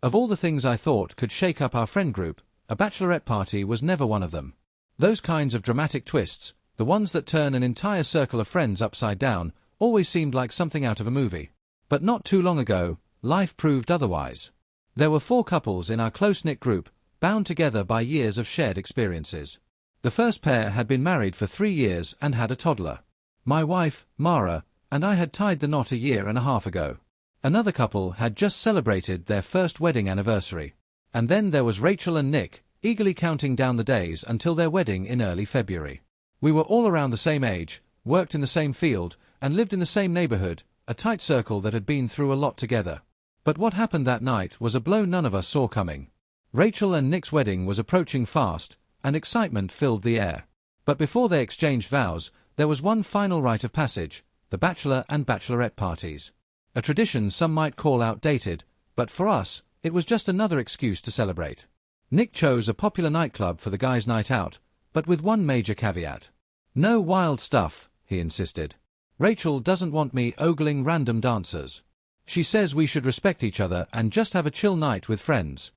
Of all the things I thought could shake up our friend group, a bachelorette party was never one of them. Those kinds of dramatic twists, the ones that turn an entire circle of friends upside down, always seemed like something out of a movie. But not too long ago, life proved otherwise. There were 4 couples in our close-knit group, bound together by years of shared experiences. The first pair had been married for 3 years and had a toddler. My wife, Mara, and I had tied the knot a year and a half ago. Another couple had just celebrated their first wedding anniversary. And then there was Rachel and Nick, eagerly counting down the days until their wedding in early February. We were all around the same age, worked in the same field, and lived in the same neighborhood, a tight circle that had been through a lot together. But what happened that night was a blow none of us saw coming. Rachel and Nick's wedding was approaching fast, and excitement filled the air. But before they exchanged vows, there was one final rite of passage, the bachelor and bachelorette parties. A tradition some might call outdated, but for us, it was just another excuse to celebrate. Nick chose a popular nightclub for the guys' night out, but with one major caveat. No wild stuff, he insisted. Rachel doesn't want me ogling random dancers. She says we should respect each other and just have a chill night with friends.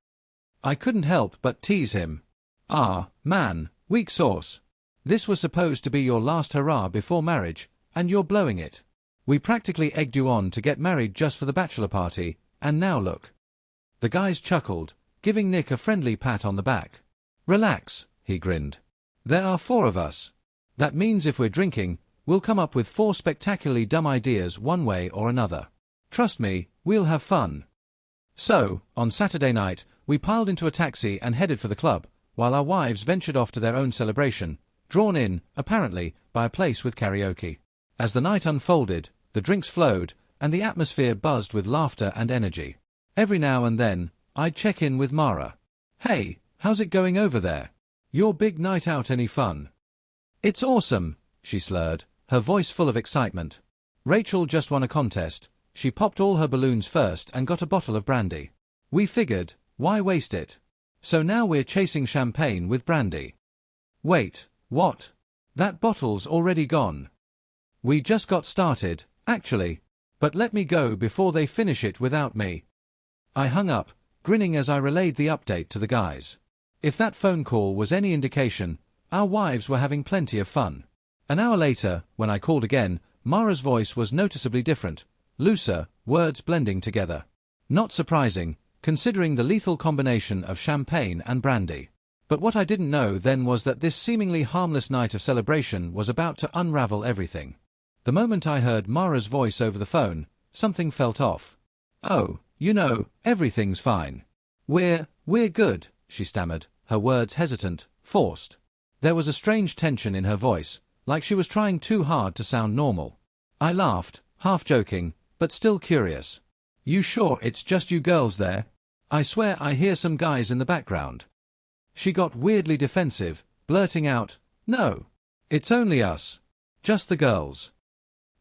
I couldn't help but tease him. Ah, man, weak sauce. This was supposed to be your last hurrah before marriage, and you're blowing it. We practically egged you on to get married just for the bachelor party, and now look. The guys chuckled, giving Nick a friendly pat on the back. Relax, he grinned. There are 4 of us. That means if we're drinking, we'll come up with 4 spectacularly dumb ideas one way or another. Trust me, we'll have fun. So, on Saturday night, we piled into a taxi and headed for the club, while our wives ventured off to their own celebration, drawn in, apparently, by a place with karaoke. As the night unfolded, the drinks flowed, and the atmosphere buzzed with laughter and energy. Every now and then, I'd check in with Mara. Hey, how's it going over there? Your big night out any fun? It's awesome, she slurred, her voice full of excitement. Rachel just won a contest. She popped all her balloons first and got a bottle of brandy. We figured, why waste it? So now we're chasing champagne with brandy. Wait, what? That bottle's already gone. We just got started, actually. But let me go before they finish it without me. I hung up, grinning as I relayed the update to the guys. If that phone call was any indication, our wives were having plenty of fun. An hour later, when I called again, Mara's voice was noticeably different, looser, words blending together. Not surprising, considering the lethal combination of champagne and brandy. But what I didn't know then was that this seemingly harmless night of celebration was about to unravel everything. The moment I heard Mara's voice over the phone, something felt off. Oh, you know, everything's fine. We're good, she stammered, her words hesitant, forced. There was a strange tension in her voice, like she was trying too hard to sound normal. I laughed, half joking, but still curious. You sure it's just you girls there? I swear I hear some guys in the background. She got weirdly defensive, blurting out, No, it's only us. Just the girls.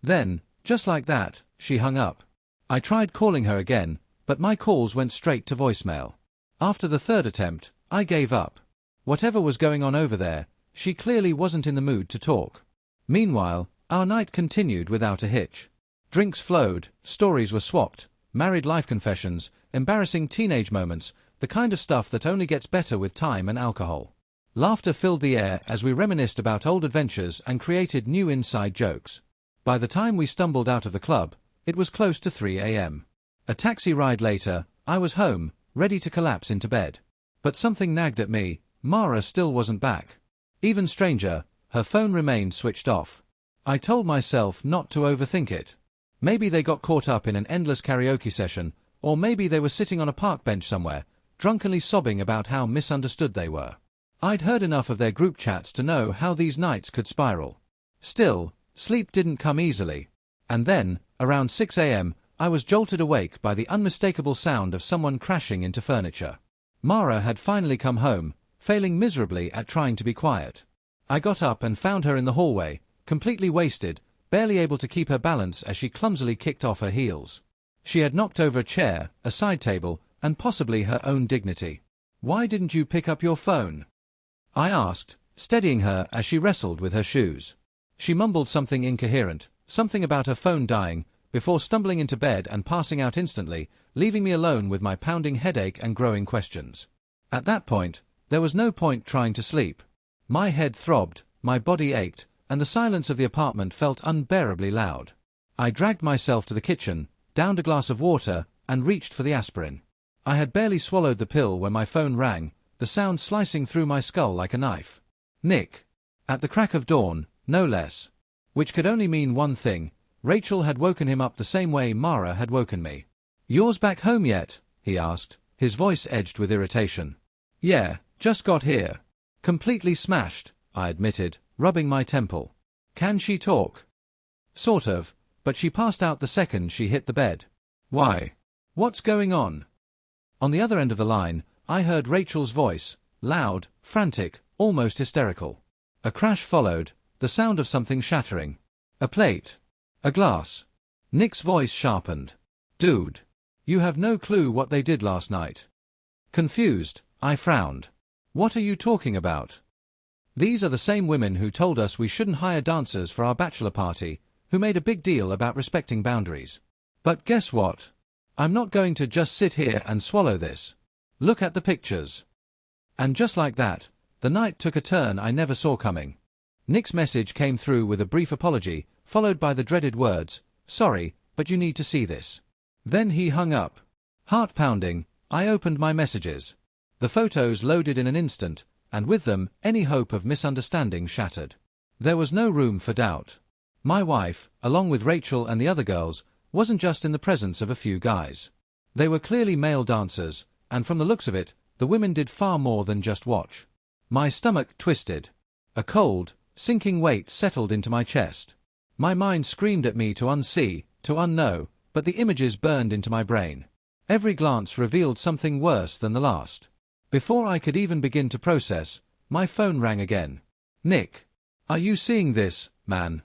Then, just like that, she hung up. I tried calling her again, but my calls went straight to voicemail. After the 3rd attempt, I gave up. Whatever was going on over there, she clearly wasn't in the mood to talk. Meanwhile, our night continued without a hitch. Drinks flowed, stories were swapped, married life confessions, embarrassing teenage moments, the kind of stuff that only gets better with time and alcohol. Laughter filled the air as we reminisced about old adventures and created new inside jokes. By the time we stumbled out of the club, it was close to 3 a.m. A taxi ride later, I was home, ready to collapse into bed. But something nagged at me. Mara still wasn't back. Even stranger, her phone remained switched off. I told myself not to overthink it. Maybe they got caught up in an endless karaoke session, or maybe they were sitting on a park bench somewhere, drunkenly sobbing about how misunderstood they were. I'd heard enough of their group chats to know how these nights could spiral. Still, sleep didn't come easily. And then, around 6 a.m., I was jolted awake by the unmistakable sound of someone crashing into furniture. Mara had finally come home, failing miserably at trying to be quiet. I got up and found her in the hallway, completely wasted, barely able to keep her balance as she clumsily kicked off her heels. She had knocked over a chair, a side table, and possibly her own dignity. "Why didn't you pick up your phone?" I asked, steadying her as she wrestled with her shoes. She mumbled something incoherent, something about her phone dying, before stumbling into bed and passing out instantly, leaving me alone with my pounding headache and growing questions. At that point, there was no point trying to sleep. My head throbbed, my body ached, and the silence of the apartment felt unbearably loud. I dragged myself to the kitchen, downed a glass of water, and reached for the aspirin. I had barely swallowed the pill when my phone rang, the sound slicing through my skull like a knife. Nick. At the crack of dawn, no less. Which could only mean one thing: Rachel had woken him up the same way Mara had woken me. "Yours back home yet?" he asked, his voice edged with irritation. "Yeah, just got here." "Completely smashed," I admitted, rubbing my temple. "Can she talk?" "Sort of, but she passed out the second she hit the bed." "Why? What's going on?" On the other end of the line, I heard Rachel's voice, loud, frantic, almost hysterical. A crash followed, the sound of something shattering. A plate. A glass. Nick's voice sharpened. "Dude. You have no clue what they did last night." Confused, I frowned. "What are you talking about?" "These are the same women who told us we shouldn't hire dancers for our bachelor party, who made a big deal about respecting boundaries. But guess what? I'm not going to just sit here and swallow this. Look at the pictures." And just like that, the night took a turn I never saw coming. Nick's message came through with a brief apology, followed by the dreaded words, "Sorry, but you need to see this." Then he hung up. Heart pounding, I opened my messages. The photos loaded in an instant, and with them, any hope of misunderstanding shattered. There was no room for doubt. My wife, along with Rachel and the other girls, wasn't just in the presence of a few guys. They were clearly male dancers, and from the looks of it, the women did far more than just watch. My stomach twisted. A cold, sinking weight settled into my chest. My mind screamed at me to unsee, to unknow, but the images burned into my brain. Every glance revealed something worse than the last. Before I could even begin to process, my phone rang again. "Nick. Are you seeing this, man?"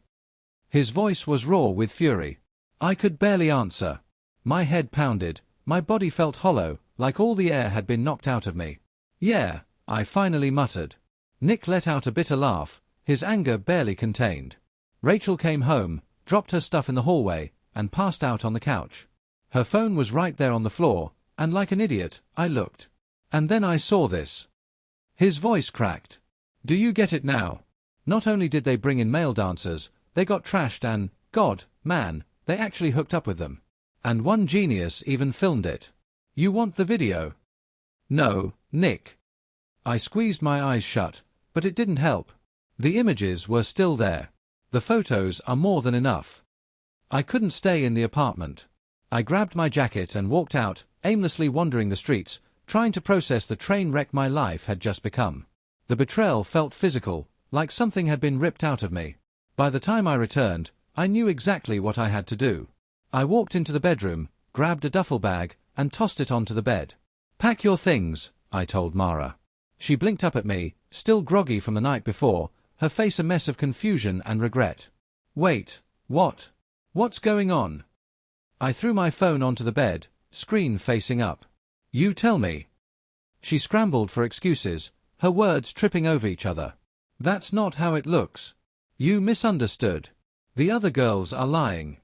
His voice was raw with fury. I could barely answer. My head pounded, my body felt hollow, like all the air had been knocked out of me. "Yeah," I finally muttered. Nick let out a bitter laugh, his anger barely contained. Rachel came home, dropped her stuff in the hallway, and passed out on the couch. Her phone was right there on the floor, and like an idiot, I looked. And then I saw this. His voice cracked. "Do you get it now? Not only did they bring in male dancers, they got trashed and, God, man, they actually hooked up with them. And one genius even filmed it. You want the video?" "No, Nick." I squeezed my eyes shut, but it didn't help. The images were still there. The photos are more than enough. I couldn't stay in the apartment. I grabbed my jacket and walked out, aimlessly wandering the streets, trying to process the train wreck my life had just become. The betrayal felt physical, like something had been ripped out of me. By the time I returned, I knew exactly what I had to do. I walked into the bedroom, grabbed a duffel bag, and tossed it onto the bed. "Pack your things," I told Mara. She blinked up at me, still groggy from the night before, her face a mess of confusion and regret. "Wait, what? What's going on?" I threw my phone onto the bed, screen facing up. "You tell me." She scrambled for excuses, her words tripping over each other. "That's not how it looks. You misunderstood. The other girls are lying."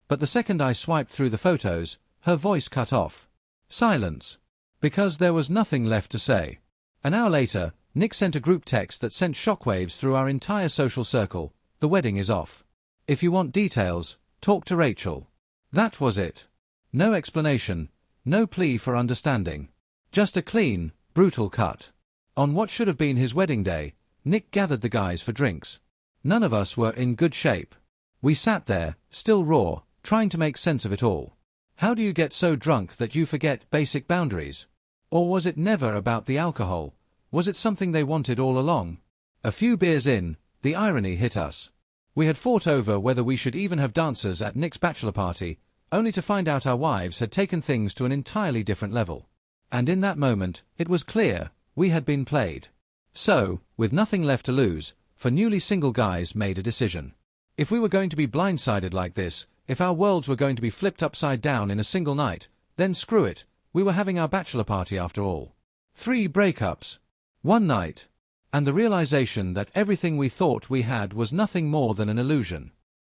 But the second I swiped through the photos, her voice cut off. Silence. Because there was nothing left to say. An hour later, Nick sent a group text that sent shockwaves through our entire social circle. "The wedding is off. If you want details, talk to Rachel." That was it. No explanation, no plea for understanding. Just a clean, brutal cut. On what should have been his wedding day, Nick gathered the guys for drinks. None of us were in good shape. We sat there, still raw, trying to make sense of it all. How do you get so drunk that you forget basic boundaries? Or was it never about the alcohol? Was it something they wanted all along? A few beers in, the irony hit us. We had fought over whether we should even have dancers at Nick's bachelor party, only to find out our wives had taken things to an entirely different level. And in that moment, it was clear, we had been played. So, with nothing left to lose, for newly single guys made a decision. If we were going to be blindsided like this, if our worlds were going to be flipped upside down in a single night, then screw it, we were having our bachelor party after all. 3 breakups. 1 night. And the realization that everything we thought we had was nothing more than an illusion.